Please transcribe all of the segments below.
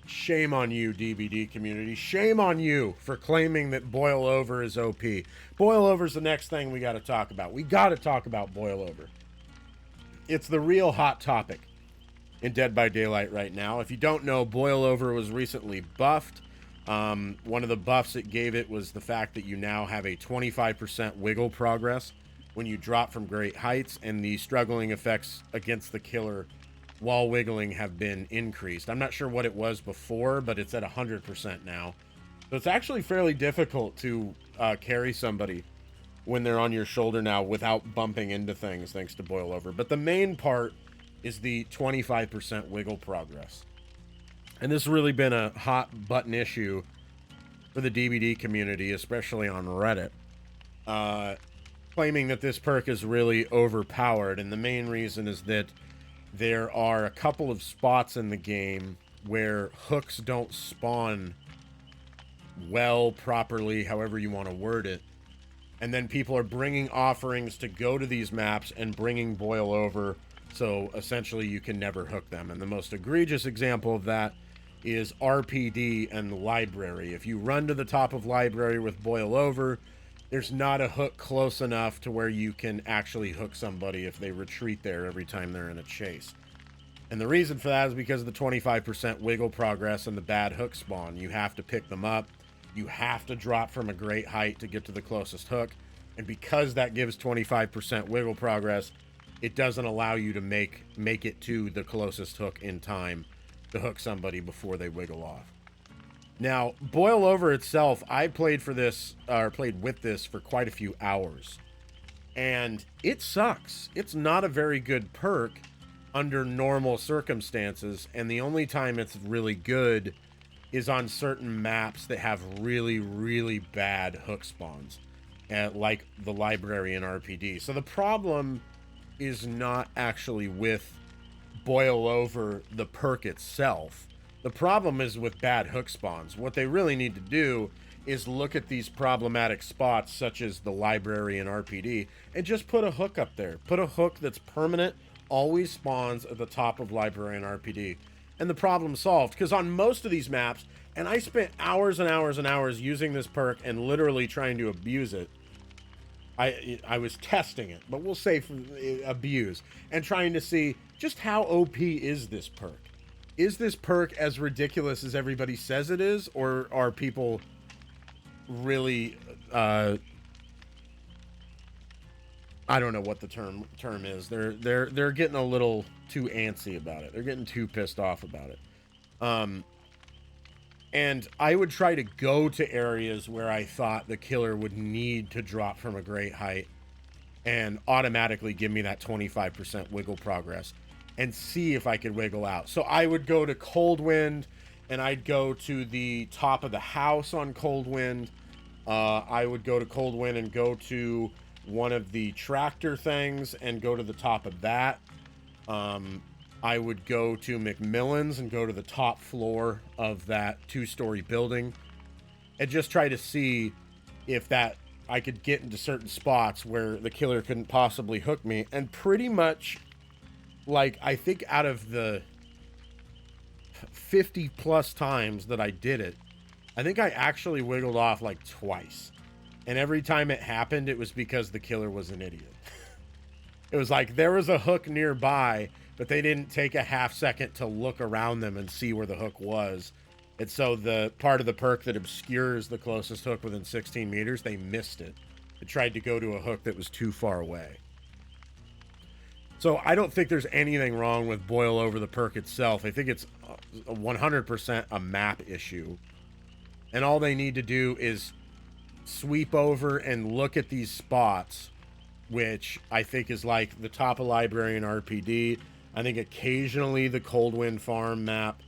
Shame on you, DVD community. Shame on you for claiming that Boil Over is OP. Boil Over is the next thing we got to talk about. We got to talk about Boil Over. It's the real hot topic in Dead by Daylight right now. If you don't know, Boil Over was recently buffed. One of the buffs it gave it was the fact that you now have a 25% wiggle progress when you drop from great heights, and the struggling effects against the killer while wiggling have been increased. I'm not sure what it was before, but it's at 100% now. So it's actually fairly difficult to carry somebody when they're on your shoulder now without bumping into things, thanks to Boil Over. But the main part is the 25% wiggle progress. And this has really been a hot button issue for the DVD community, especially on Reddit, claiming that this perk is really overpowered. And the main reason is that there are a couple of spots in the game where hooks don't spawn well, properly, however you want to word it. And then people are bringing offerings to go to these maps and bringing Boil Over, so essentially you can never hook them. And the most egregious example of that is RPD and Library. If you run to the top of Library with Boil Over, there's not a hook close enough to where you can actually hook somebody if they retreat there every time they're in a chase. And the reason for that is because of the 25% wiggle progress and the bad hook spawn. You have to pick them up. You have to drop from a great height to get to the closest hook. And because that gives 25% wiggle progress, it doesn't allow you to make it to the closest hook in time to hook somebody before they wiggle off. Now, Boil Over itself, I played with this for quite a few hours. And it sucks. It's not a very good perk under normal circumstances. And the only time it's really good is on certain maps that have really, really bad hook spawns, like the Library and RPD. So the problem is not actually with Boil Over the perk itself. The problem is with bad hook spawns. What they really need to do is look at these problematic spots, such as the Library and RPD, and just put a hook up there. Put a hook that's permanent, always spawns at the top of Library and RPD. And the problem solved. Because on most of these maps, and I spent hours and hours and hours using this perk and literally trying to abuse it. I was testing it, but we'll say abuse, and trying to see just how OP is this perk. Is this perk as ridiculous as everybody says it is, or are people really I don't know what the term is. They're getting a little too antsy about it. They're getting too pissed off about it. And I would try to go to areas where I thought the killer would need to drop from a great height and automatically give me that 25% wiggle progress and see if I could wiggle out. So I would go to Cold Wind, and I'd go to the top of the house on Cold Wind. I would go to Cold Wind and go to one of the tractor things and go to the top of that. I would go to McMillan's and go to the top floor of that 2-story building and just try to see if that I could get into certain spots where the killer couldn't possibly hook me. And pretty much, like, I think out of the 50 plus times that I did it, I think I actually wiggled off like twice. And every time it happened, it was because the killer was an idiot. It was like there was a hook nearby, but they didn't take a half second to look around them and see where the hook was. And so the part of the perk that obscures the closest hook within 16 meters, they missed it. It tried to go to a hook that was too far away. So I don't think there's anything wrong with Boil Over the perk itself. I think it's 100% a map issue. And all they need to do is sweep over and look at these spots, which I think is like the top of Library and RPD. I think occasionally the Cold Wind Farm map,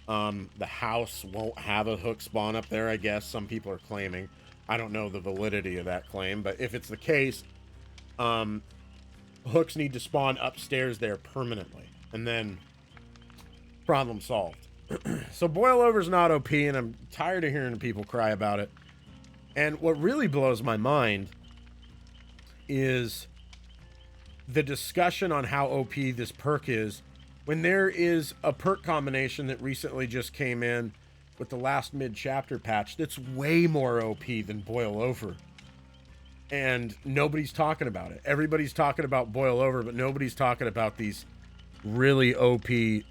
the house won't have a hook spawn up there, I guess. Some people are claiming. I don't know the validity of that claim, but if it's the case, hooks need to spawn upstairs there permanently, and then problem solved. So Boil Over's not OP, and I'm tired of hearing people cry about it. And what really blows my mind is the discussion on how OP this perk is When there is a perk combination that recently just came in with the last mid-chapter patch that's way more OP than Boil Over. And nobody's talking about it. Everybody's talking about Boil Over, but nobody's talking about these really OP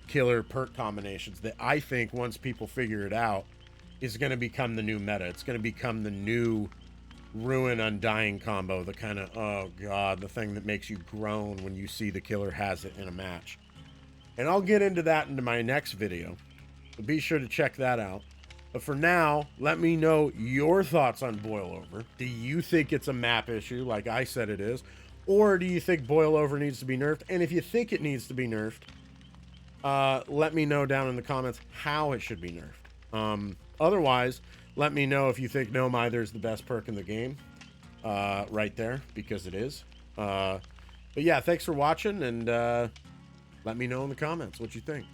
killer perk combinations that I think once people figure it out is going to become the new meta. It's going to become the new Ruin Undying combo, the kind of, oh god, the thing that makes you groan when you see the killer has it in a match. And I'll get into that into my next video, so be sure to check that out. But for now, let me know your thoughts on Boil Over. Do you think it's a map issue like I said it is? Or do you think Boil Over needs to be nerfed? And if you think it needs to be nerfed, let me know down in the comments how it should be nerfed. Otherwise, let me know if you think No Mither is the best perk in the game. Right there, because it is. But yeah, thanks for watching, and let me know in the comments what you think.